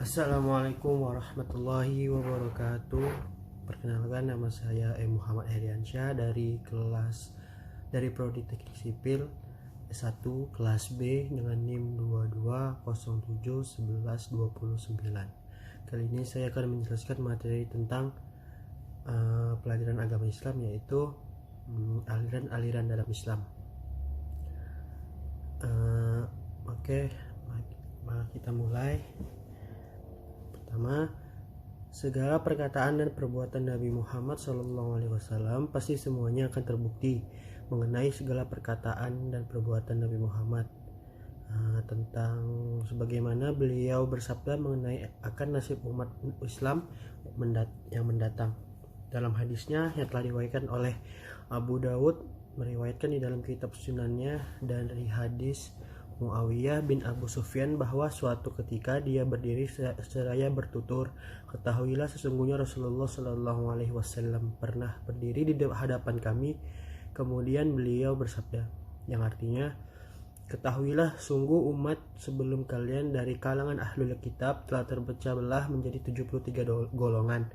Assalamualaikum warahmatullahi wabarakatuh. Perkenalkan, nama saya Muhammad Heriansyah dari Prodi Teknik Sipil S1 kelas B dengan NIM 22071129. Kali ini saya akan menjelaskan materi tentang pelajaran agama Islam, yaitu aliran-aliran dalam Islam. Oke, mari kita mulai. Pertama, segala perkataan dan perbuatan Nabi Muhammad SAW pasti semuanya akan terbukti mengenai segala perkataan dan perbuatan Nabi Muhammad, tentang sebagaimana beliau bersabda mengenai akan nasib umat Islam yang mendatang. Dalam hadisnya yang telah diriwayatkan oleh Abu Dawud, meriwayatkan di dalam kitab sunannya dari hadis Muawiyah bin Abu Sufyan bahwa suatu ketika dia berdiri seraya bertutur, "Ketahuilah sesungguhnya Rasulullah Shallallahu Alaihi Wasallam pernah berdiri di hadapan kami." Kemudian beliau bersabda, yang artinya, "Ketahuilah sungguh umat sebelum kalian dari kalangan ahlul kitab telah terpecah belah menjadi 73 golongan,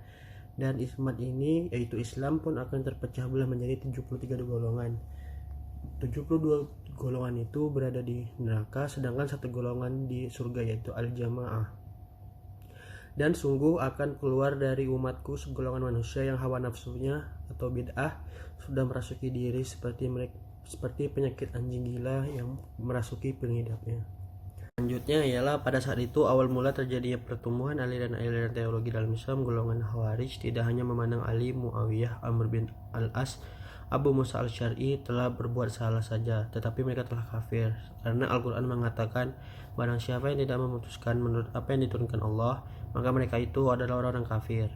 dan umat ini yaitu Islam pun akan terpecah belah menjadi 73 golongan. 72 golongan itu berada di neraka, sedangkan satu golongan di surga, yaitu al-jamaah. Dan sungguh akan keluar dari umatku segolongan manusia yang hawa nafsunya atau bid'ah sudah merasuki diri seperti penyakit anjing gila yang merasuki pengidapnya." Selanjutnya ialah pada saat itu awal mula terjadinya pertumbuhan aliran-aliran teologi dalam Islam. Golongan Khawarij tidak hanya memandang Ali, Muawiyah, Amr bin al-As, Abu Musa al-Syar'i telah berbuat salah saja, tetapi mereka telah kafir, karena Al-Quran mengatakan, barang siapa yang tidak memutuskan menurut apa yang diturunkan Allah, maka mereka itu adalah orang-orang kafir.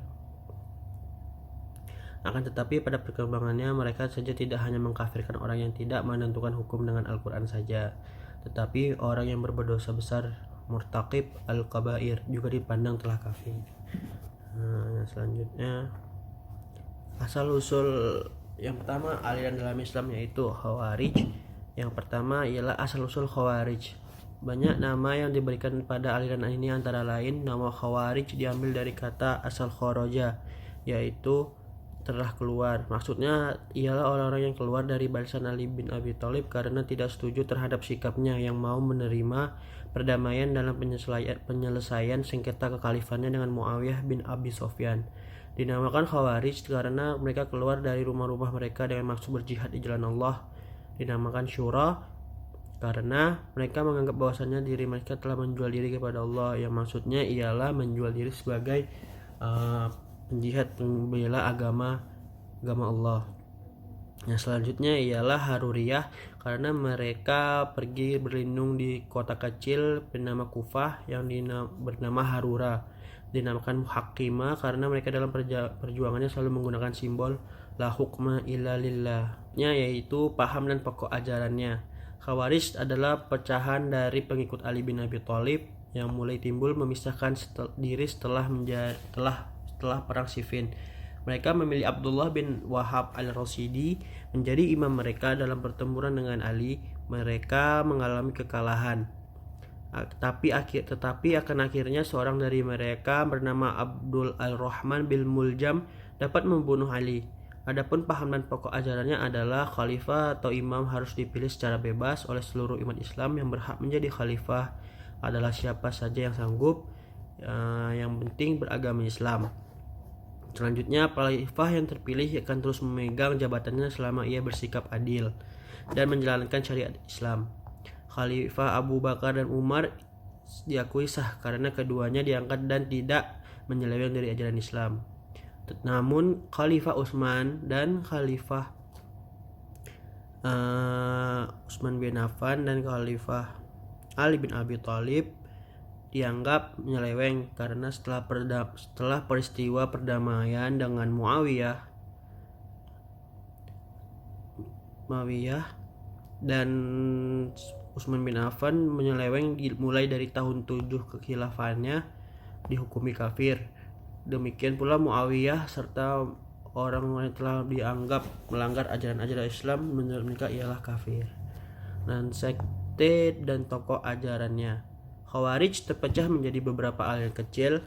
Akan tetapi pada perkembangannya mereka saja tidak hanya mengkafirkan orang yang tidak menentukan hukum dengan Al-Quran saja, tetapi orang yang berdosa besar, murtakib al-kabair, juga dipandang telah kafir. Selanjutnya, asal-usul yang pertama aliran dalam Islam yaitu Khawarij. Yang pertama ialah asal-usul Khawarij. Banyak nama yang diberikan pada aliran ini, antara lain nama Khawarij diambil dari kata asal kharaja, yaitu telah keluar. Maksudnya ialah orang-orang yang keluar dari barisan Ali bin Abi Thalib karena tidak setuju terhadap sikapnya yang mau menerima perdamaian dalam penyelesaian sengketa kekhalifannya dengan Muawiyah bin Abi Sufyan. Dinamakan Khawarij karena mereka keluar dari rumah-rumah mereka dengan maksud berjihad di jalan Allah. Dinamakan Syura karena mereka menganggap bahwasannya diri mereka telah menjual diri kepada Allah, yang maksudnya ialah menjual diri sebagai penjihad pembela agama Allah. Yang selanjutnya ialah Haruriyah karena mereka pergi berlindung di kota kecil bernama Kufah yang bernama Harura. Dinamakan Muhakkimah karena mereka dalam perjuangannya selalu menggunakan simbol la hukma illa lillah, yaitu paham dan pokok ajarannya. Khawarij adalah pecahan dari pengikut Ali bin Abi Thalib yang mulai timbul memisahkan diri setelah perang Siffin. Mereka memilih Abdullah bin Wahab al-Rasidi menjadi imam mereka. Dalam pertempuran dengan Ali, mereka mengalami kekalahan. Tetapi akan akhirnya seorang dari mereka bernama Abdul al-Rahman bin Muljam dapat membunuh Ali. Adapun paham dan pokok ajarannya adalah khalifah atau imam harus dipilih secara bebas oleh seluruh umat Islam. Yang berhak menjadi khalifah adalah siapa saja yang sanggup, yang penting beragama Islam. Selanjutnya, khalifah yang terpilih akan terus memegang jabatannya selama ia bersikap adil dan menjalankan syariat Islam. Khalifah Abu Bakar dan Umar diakui sah karena keduanya diangkat dan tidak menyeleweng dari ajaran Islam. Namun Khalifah Utsman dan Khalifah Utsman bin Affan dan Khalifah Ali bin Abi Thalib dianggap menyeleweng karena setelah peristiwa perdamaian dengan Muawiyah dan Utsman bin Affan menyeleweng mulai dari tahun 7 kekhilafannya dihukumi kafir. Demikian pula Muawiyah serta orang yang telah dianggap melanggar ajaran-ajaran Islam, menurut mereka ialah kafir. Dan sekte dan tokoh ajarannya. Khawarij terpecah menjadi beberapa aliran kecil,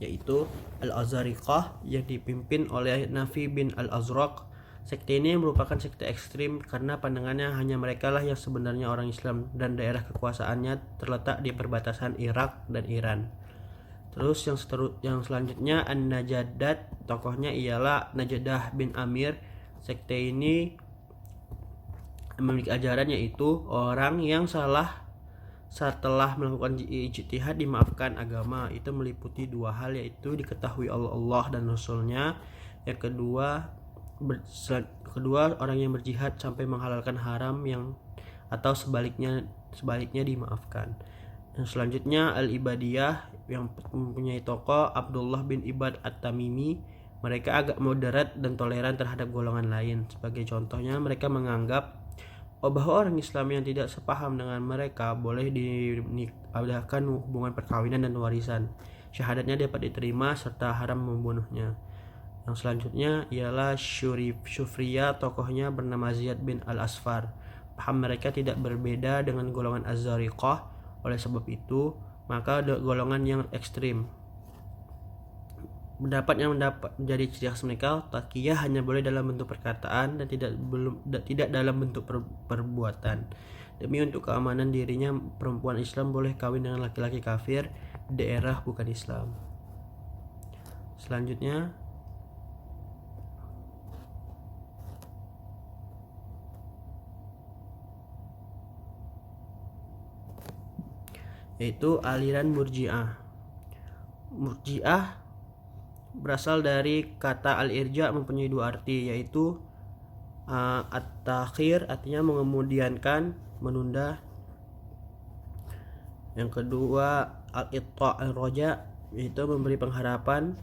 yaitu Al-Azariqah yang dipimpin oleh Nafi bin Al-Azraq. Sekte ini merupakan sekte ekstrim karena pandangannya hanya merekalah yang sebenarnya orang Islam dan daerah kekuasaannya terletak di perbatasan Irak dan Iran. Terus yang selanjutnya An-Najadat, tokohnya ialah Najadah bin Amir. Sekte ini memiliki ajaran yaitu orang yang salah setelah melakukan ijtihad dimaafkan. Agama itu meliputi dua hal, yaitu diketahui Allah dan Rasulnya. Yang kedua orang yang berjihad sampai menghalalkan haram atau sebaliknya dimaafkan. Yang selanjutnya Al-Ibadiyah yang mempunyai tokoh Abdullah bin Ibad At-Tamimi. Mereka agak moderat dan toleran terhadap golongan lain. Sebagai contohnya, mereka menganggap bahwa orang Islam yang tidak sepaham dengan mereka boleh diadakan hubungan perkawinan dan warisan. Syahadatnya dapat diterima serta haram membunuhnya. Yang selanjutnya ialah Syufriyah, tokohnya bernama Ziyad bin Al-Asfar. Paham mereka tidak berbeda dengan golongan Az-Zariqah. Oleh sebab itu, maka golongan yang ekstrim. Pendapat yang menjadi ciri khas mereka, taqiyah hanya boleh dalam bentuk perkataan dan tidak dalam bentuk perbuatan. Demi untuk keamanan dirinya, perempuan Islam boleh kawin dengan laki-laki kafir di daerah bukan Islam. Selanjutnya yaitu aliran Murji'ah. Murji'ah berasal dari kata al-irja, mempunyai dua arti, yaitu at-takhir, artinya mengemudiankan, menunda. Yang kedua al-itta' al-roja, yaitu memberi pengharapan.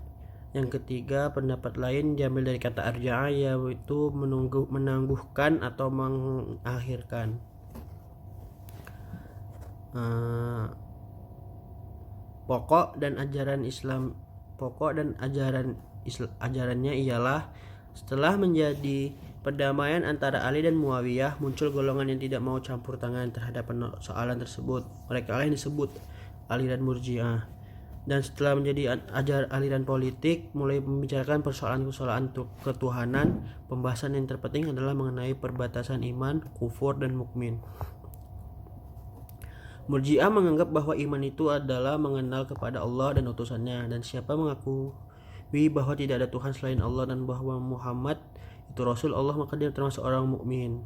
Yang ketiga, pendapat lain diambil dari kata arja'a, yaitu menangguhkan atau mengakhirkan. Pokok dan ajarannya ialah setelah menjadi perdamaian antara Ali dan Muawiyah, muncul golongan yang tidak mau campur tangan terhadap persoalan tersebut. Mereka yang disebut aliran Murji'ah. Dan setelah menjadi aliran politik, mulai membicarakan persoalan-persoalan ketuhanan. Pembahasan yang terpenting adalah mengenai perbatasan iman, kufur, dan mukmin. Murji'ah menganggap bahwa iman itu adalah mengenal kepada Allah dan utusannya, dan siapa mengakui bahwa tidak ada Tuhan selain Allah dan bahwa Muhammad itu Rasul Allah, maka dia termasuk orang mukmin.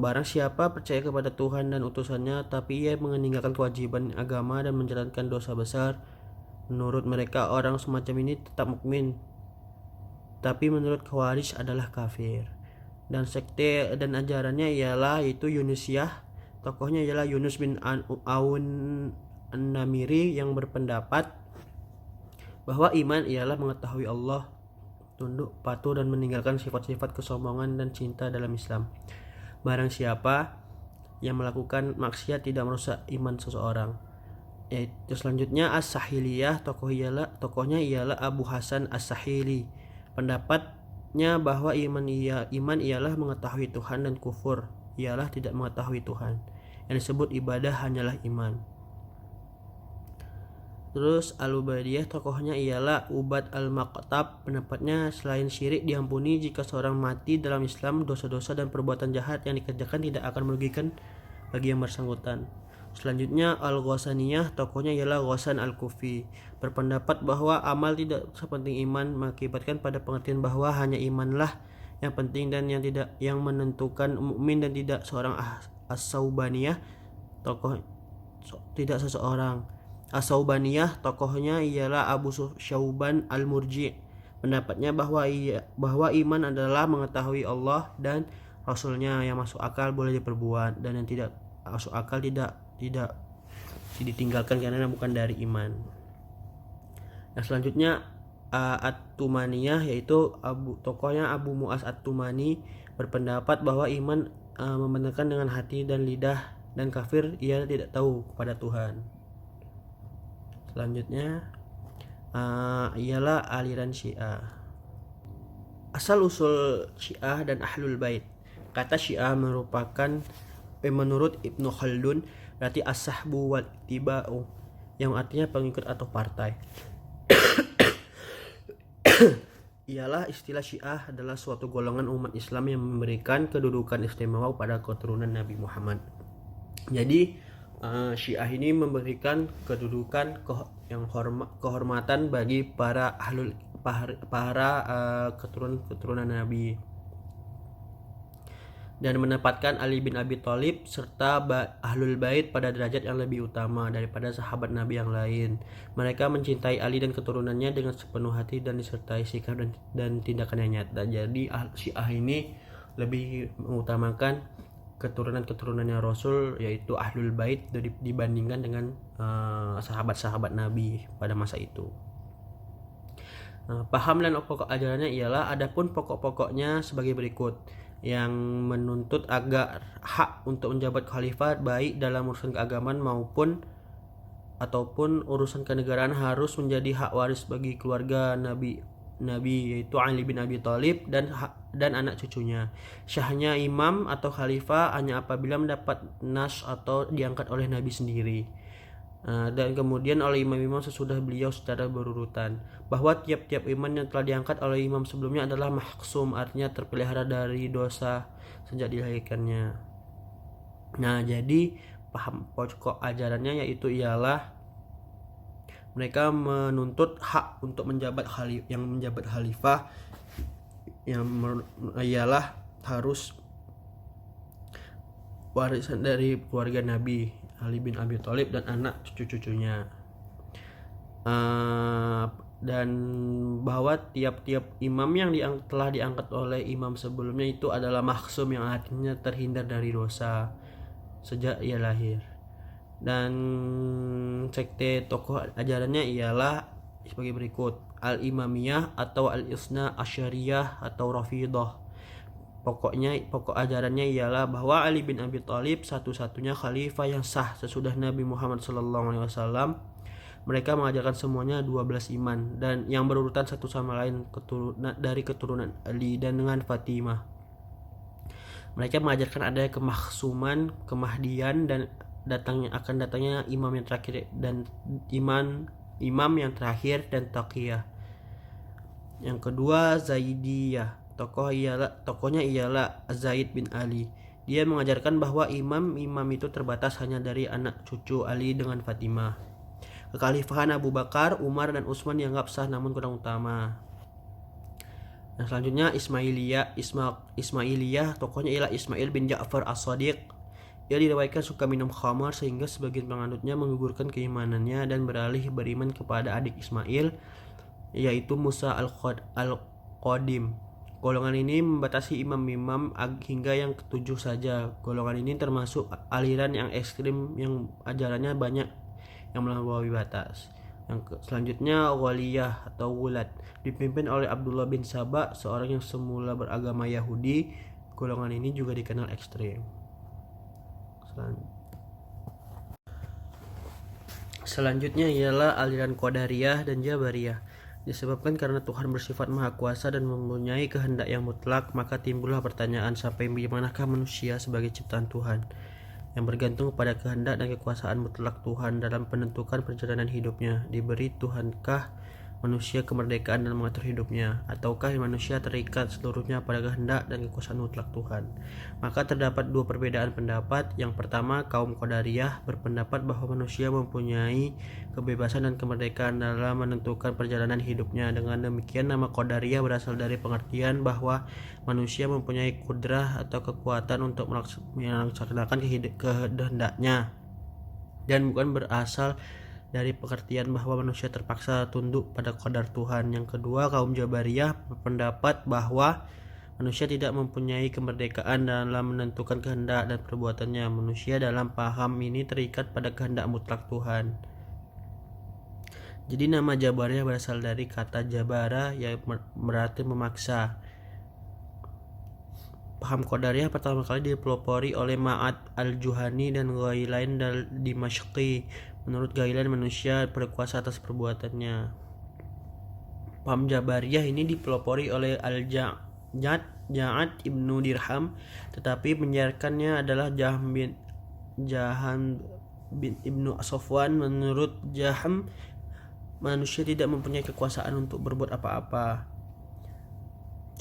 Barang siapa percaya kepada Tuhan dan utusannya tapi ia meninggalkan kewajiban agama dan menjalankan dosa besar, menurut mereka orang semacam ini tetap mukmin, tapi menurut Khawarij adalah kafir. Dan sekte dan ajarannya ialah itu Yunusiyah. Tokohnya ialah Yunus bin Aun An-Namiri yang berpendapat bahwa iman ialah mengetahui Allah, tunduk, patuh, dan meninggalkan sifat-sifat kesombongan dan cinta dalam Islam. Barang siapa yang melakukan maksiat tidak merusak iman seseorang. Yaitu selanjutnya As-Sahiliyah, tokohnya ialah Abu Hasan As-Sahili. Pendapatnya bahwa iman ialah mengetahui Tuhan dan kufur ialah tidak mengetahui Tuhan. Yang disebut ibadah hanyalah iman. Terus Al-Ubadiyah, tokohnya ialah Ubad Al-Maqtab. Pendapatnya selain syirik diampuni jika seorang mati dalam Islam, dosa-dosa dan perbuatan jahat yang dikerjakan tidak akan merugikan bagi yang bersangkutan. Selanjutnya Al-Ghasaniyah, tokohnya ialah Ghasan Al-Kufi. Berpendapat bahwa amal tidak sepenting iman, mengakibatkan pada pengertian bahwa hanya imanlah yang penting dan yang menentukan mukmin dan tidak seorang As-Saubaniyah, tidak seseorang. As-Saubaniyah, tokohnya ialah Abu Syauban Al-Murji. Pendapatnya bahwa iman adalah mengetahui Allah dan Rasulnya. Yang masuk akal boleh diperbuat dan yang tidak masuk akal tidak ditinggalkan karena bukan dari iman. Nah, selanjutnya At-Tumaniyah, yaitu tokohnya Abu Mu'az At-Tumani, berpendapat bahwa iman membenarkan dengan hati dan lidah, dan kafir ia tidak tahu kepada Tuhan. Selanjutnya ialah aliran Syiah. Asal usul Syiah dan Ahlul Bait. Kata Syiah merupakan menurut Ibnu Khaldun berarti as-sahbu wal ittiba'u, yang artinya pengikut atau partai. Ialah istilah Syiah adalah suatu golongan umat Islam yang memberikan kedudukan istimewa pada keturunan Nabi Muhammad. Jadi Syiah ini memberikan kedudukan kehormatan bagi para keturunan Nabi, dan menempatkan Ali bin Abi Thalib serta Ahlul Bait pada derajat yang lebih utama daripada sahabat Nabi yang lain. Mereka mencintai Ali dan keturunannya dengan sepenuh hati dan disertai sikap dan tindakan yang nyata. Jadi Syiah ini lebih mengutamakan keturunan-keturunannya Rasul, yaitu Ahlul Bait, dibandingkan dengan sahabat-sahabat Nabi pada masa itu. Paham dan pokok ajarannya ialah, adapun pokok-pokoknya sebagai berikut: yang menuntut agar hak untuk menjabat khalifah baik dalam urusan keagamaan ataupun urusan kenegaraan harus menjadi hak waris bagi keluarga Nabi, yaitu Ali bin Abi Thalib dan anak cucunya. Syahnya imam atau khalifah hanya apabila mendapat nas atau diangkat oleh Nabi sendiri, dan kemudian oleh imam-imam sesudah beliau secara berurutan. Bahwa tiap-tiap imam yang telah diangkat oleh imam sebelumnya adalah mahsum, artinya terpelihara dari dosa sejak dilahirkannya. Nah, jadi paham pokok ajarannya yaitu ialah mereka menuntut hak untuk menjabat khalifah yang ialah harus warisan dari keluarga Nabi, Ali bin Abi Thalib dan anak cucu-cucunya. Dan bahwa tiap-tiap imam yang telah diangkat oleh imam sebelumnya itu adalah maksum, yang artinya terhindar dari dosa sejak ia lahir. Dan sekte tokoh ajarannya ialah sebagai berikut: Al-Imamiyah atau Al-Isna Asyariyah atau Rafidah. Pokok ajarannya ialah bahwa Ali bin Abi Thalib satu-satunya khalifah yang sah sesudah Nabi Muhammad SAW. Mereka mengajarkan semuanya 12 iman dan yang berurutan satu sama lain dari keturunan Ali dan dengan Fatimah. Mereka mengajarkan adanya kemaksuman, kemahdian, dan datangnya imam yang terakhir dan imam yang terakhir dan taqiyah. Yang kedua, Zaidiyah. Tokohnya ialah Zaid bin Ali. Dia mengajarkan bahwa imam itu terbatas hanya dari anak cucu Ali dengan Fatimah. Kekhalifahan Abu Bakar, Umar, dan Utsman dianggap sah namun kurang utama. Nah, selanjutnya Ismailiyah. Tokohnya ialah Ismail bin Ja'far As-Shadiq. Ia diriwayatkan suka minum khamar sehingga sebagian penganutnya menggugurkan keimanannya dan beralih beriman kepada adik Ismail, yaitu Musa Al-Qadim. Golongan ini membatasi imam-imam hingga yang ketujuh saja. Golongan ini termasuk aliran yang ekstrim yang ajarannya banyak yang melampaui batas. Yang selanjutnya Waliyah atau Wulat, dipimpin oleh Abdullah bin Saba, seorang yang semula beragama Yahudi. Golongan ini juga dikenal ekstrim. Selanjutnya ialah aliran Qadariyah dan Jabariyah. Disebabkan karena Tuhan bersifat maha kuasa dan mempunyai kehendak yang mutlak, maka timbullah pertanyaan sampai dimanakah manusia sebagai ciptaan Tuhan yang bergantung pada kehendak dan kekuasaan mutlak Tuhan dalam menentukan perjalanan hidupnya. Diberi Tuhankah manusia kemerdekaan dalam mengatur hidupnya, ataukah manusia terikat seluruhnya pada kehendak dan kekuasaan mutlak Tuhan? Maka terdapat dua perbedaan pendapat. Yang pertama, kaum Qadariyah berpendapat bahwa manusia mempunyai kebebasan dan kemerdekaan dalam menentukan perjalanan hidupnya. Dengan demikian, nama Qadariyah berasal dari pengertian bahwa manusia mempunyai kudrah atau kekuatan untuk melaksanakan kehendaknya, dan bukan berasal dari pengertian bahwa manusia terpaksa tunduk pada qadar Tuhan. Yang kedua, kaum Jabariyah berpendapat bahwa manusia tidak mempunyai kemerdekaan dalam menentukan kehendak dan perbuatannya. Manusia dalam paham ini terikat pada kehendak mutlak Tuhan. Jadi nama Jabariyah berasal dari kata jabara yang berarti memaksa. Paham Qadariyah pertama kali dipelopori oleh Ma'ad al-Juhani dan Ghailan Dimashqi. Menurut Ghailan, manusia berkuasa atas perbuatannya. Paham Jabariyah ini dipelopori oleh Al-Ja'ad Ja'ad ibnu Dirham, tetapi menyiarkannya adalah Jahan bin ibnu Safwan. Menurut Jaham, manusia tidak mempunyai kekuasaan untuk berbuat apa-apa,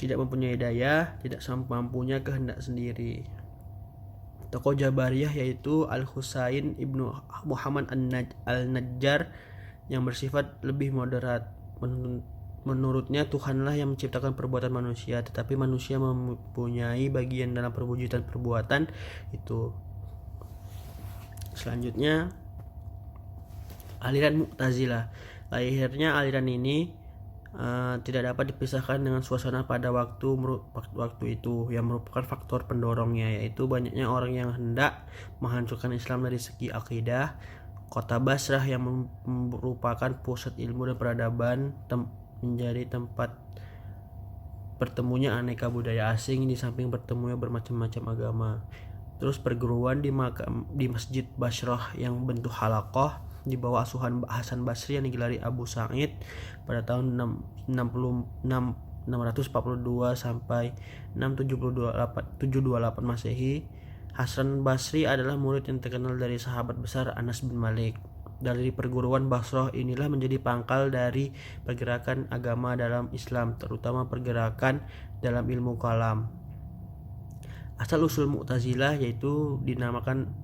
tidak mempunyai daya, tidak semampunya kehendak sendiri. Tokoh Jabariyah yaitu Al-Husain ibnu Muhammad Al-Najjar yang bersifat lebih moderat. Menurutnya Tuhanlah yang menciptakan perbuatan manusia, tetapi manusia mempunyai bagian dalam perwujudan perbuatan itu. Selanjutnya, aliran Mu'tazilah. Lahirnya aliran ini tidak dapat dipisahkan dengan suasana pada waktu itu yang merupakan faktor pendorongnya, yaitu banyaknya orang yang hendak menghancurkan Islam dari segi akidah. Kota Basrah yang merupakan pusat ilmu dan peradaban menjadi tempat bertemunya aneka budaya asing di samping bertemunya bermacam-macam agama. Terus perguruan di Masjid Basrah yang bentuk halaqah di bawah asuhan Hasan Basri yang digelari Abu Sa'id pada tahun 642 sampai 728 Masehi. Hasan Basri adalah murid yang terkenal dari sahabat besar Anas bin Malik. Dari perguruan Basrah inilah menjadi pangkal dari pergerakan agama dalam Islam, terutama pergerakan dalam ilmu kalam. Asal usul Mu'tazilah yaitu dinamakan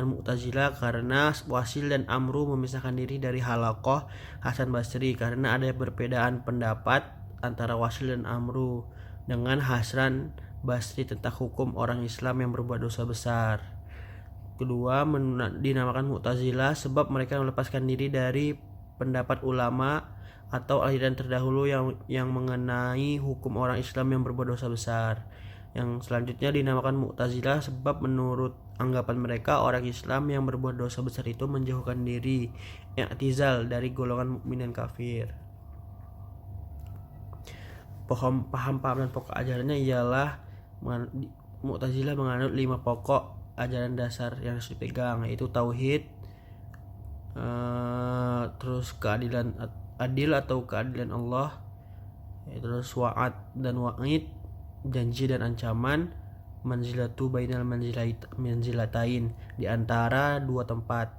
Mu'tazilah karena Wasil dan Amru memisahkan diri dari halaqah Hasan Basri karena ada perbedaan pendapat antara Wasil dan Amru dengan Hasan Basri tentang hukum orang Islam yang berbuat dosa besar. Kedua, dinamakan Mu'tazilah sebab mereka melepaskan diri dari pendapat ulama atau aliran terdahulu yang mengenai hukum orang Islam yang berbuat dosa besar. Yang selanjutnya dinamakan Mu'tazilah sebab menurut anggapan mereka orang Islam yang berbuat dosa besar itu menjauhkan diri, i'tizal, dari golongan mukmin dan kafir. Paham-paham dan pokok ajarannya ialah Mu'tazilah menganut 5 pokok ajaran dasar yang harus dipegang, yaitu tauhid, terus keadilan atau keadilan Allah, terus wa'ad dan wa'id, janji dan ancaman, manzilatu bainal manzilatain, di antara dua tempat,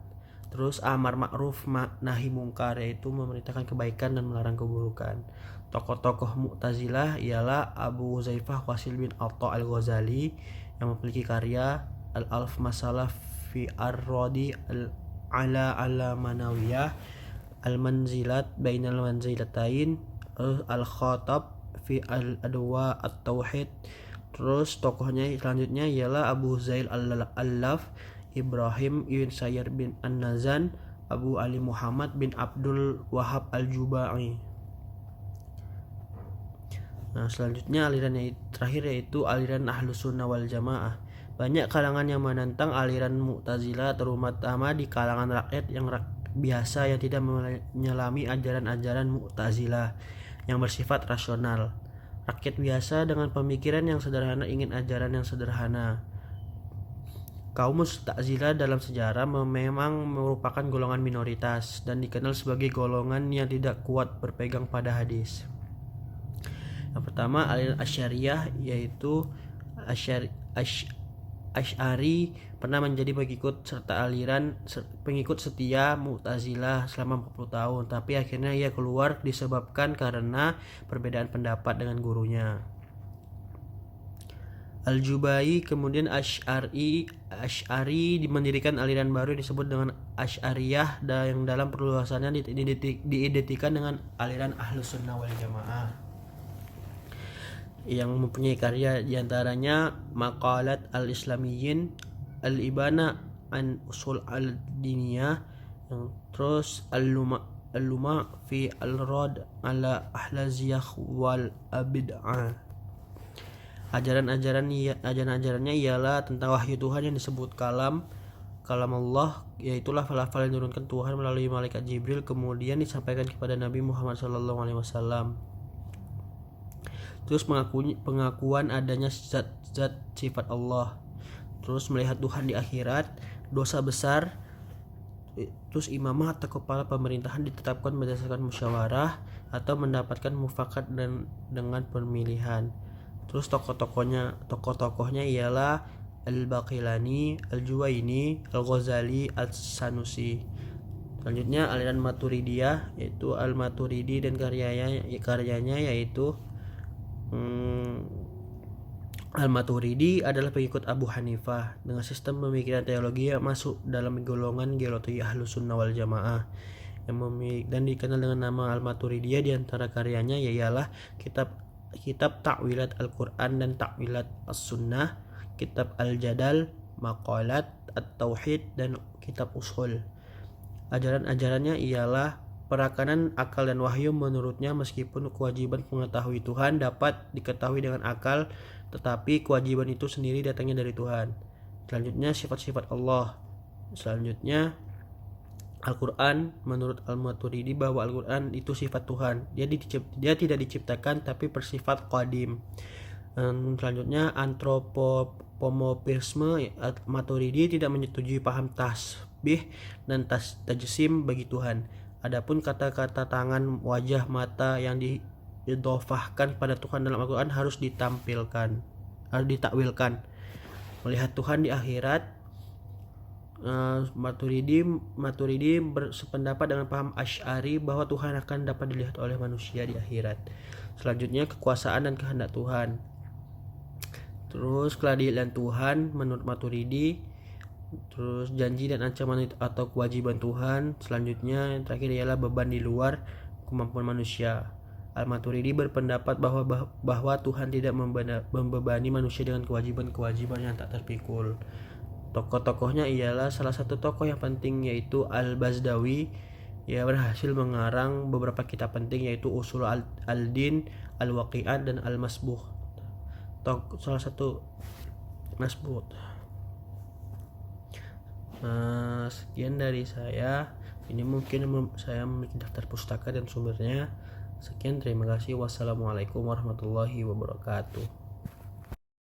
terus amar ma'ruf nahi mungkar, yaitu memerintahkan kebaikan dan melarang keburukan. Tokoh-tokoh Mu'tazilah ialah Abu Zaifah Wasil bin Atha al-Ghazali yang memiliki karya Al-Alf Masalah fi Ar-Radi ala Manawiyah, Al-Manzilat bainal manzilatain, Al-Khatab fi Al-Adwa At-Tauhid. Terus tokohnya selanjutnya ialah Abu Zail Al-Laf, Ibrahim ibn Sayyar bin An-Nazan, Abu Ali Muhammad bin Abdul Wahab Al-Jubai. Nah, selanjutnya aliran yang terakhir yaitu aliran Ahlus Sunnah wal Jamaah. Banyak kalangan yang menentang aliran Mu'tazilah, terutama di kalangan rakyat yang biasa yang tidak menyelami ajaran-ajaran Mu'tazilah yang bersifat rasional. Rakyat biasa dengan pemikiran yang sederhana ingin ajaran yang sederhana. Kaum Mu'tazilah dalam sejarah memang merupakan golongan minoritas dan dikenal sebagai golongan yang tidak kuat berpegang pada hadis. Yang pertama, aliran Asy'ariyah yaitu Asy'ari pernah menjadi pengikut setia Mu'tazilah selama 40 tahun, tapi akhirnya ia keluar disebabkan karena perbedaan pendapat dengan gurunya. Al-Jubai kemudian Asy'ari mendirikan aliran baru disebut dengan Asy'ariyah yang dalam perluasannya diidentikan dengan aliran Ahlus Sunnah wal Jamaah, yang mempunyai karya diantaranya Maqalat al-Islamiyyin, Al-Ibana an Usul al-Diniyah, terus Al-Luma fi Al-Rad ala Ahlaziyah wal Abid'ah. Ajaran-ajarannya ialah tentang wahyu Tuhan yang disebut kalam Allah, yaitu lafal-lafal yang diturunkan Tuhan melalui malaikat Jibril kemudian disampaikan kepada Nabi Muhammad SAW. Terus pengakuan adanya zat sifat Allah, terus melihat Tuhan di akhirat, dosa besar, terus imamah atau kepala pemerintahan ditetapkan berdasarkan musyawarah atau mendapatkan mufakat dengan pemilihan. Terus tokoh-tokohnya ialah Al-Baqilani, Al-Juwaini, Al-Ghazali, Al-Sanusi. Selanjutnya aliran Maturidiyah, yaitu Al-Maturidi dan karyanya yaitu Al-Maturidi adalah pengikut Abu Hanifah dengan sistem pemikiran teologi yang masuk dalam golongan Gelotiyah Ahlus Sunnah wal Jamaah dan dikenal dengan nama Al-Maturidiyah. Di antara karyanya ialah kitab Ta'wilat Al-Quran dan Ta'wilat As-Sunnah, kitab Al-Jadal, Maqalat At-Tauhid, dan kitab Ushul. Ajaran-ajarannya ialah perakanan akal dan wahyu. Menurutnya, meskipun kewajiban mengetahui Tuhan dapat diketahui dengan akal, tetapi kewajiban itu sendiri datangnya dari Tuhan. Selanjutnya, sifat-sifat Allah. Selanjutnya, Al-Quran. Menurut Al-Maturidi bahwa Al-Quran itu sifat Tuhan. Dia tidak diciptakan tapi bersifat qadim. Selanjutnya, antropomorfisme. Maturidi tidak menyetujui paham tasbih dan tajsim bagi Tuhan. Adapun kata-kata tangan, wajah, mata yang diidhofahkan pada Tuhan dalam Al-Quran harus ditakwilkan. Melihat Tuhan di akhirat. Maturidi bersependapat dengan paham Asy'ari bahwa Tuhan akan dapat dilihat oleh manusia di akhirat. Selanjutnya, kekuasaan dan kehendak Tuhan. Terus keadilan Tuhan menurut Maturidi. Terus janji dan ancaman atau kewajiban Tuhan. Selanjutnya yang terakhir ialah beban di luar kemampuan manusia. Al-Maturidi berpendapat bahwa Tuhan tidak membebani manusia dengan kewajiban-kewajiban yang tak terpikul. Tokoh-tokohnya ialah salah satu tokoh yang penting yaitu Al-Bazdawi. Ia berhasil mengarang beberapa kitab penting yaitu Ushul Al-Din, Al-Waqi'at, dan Al-Masbuh. Salah satu Masbuh. Sekian dari saya. Ini mungkin saya memiliki daftar pustaka dan sumbernya. Sekian, terima kasih. Wassalamualaikum warahmatullahi wabarakatuh.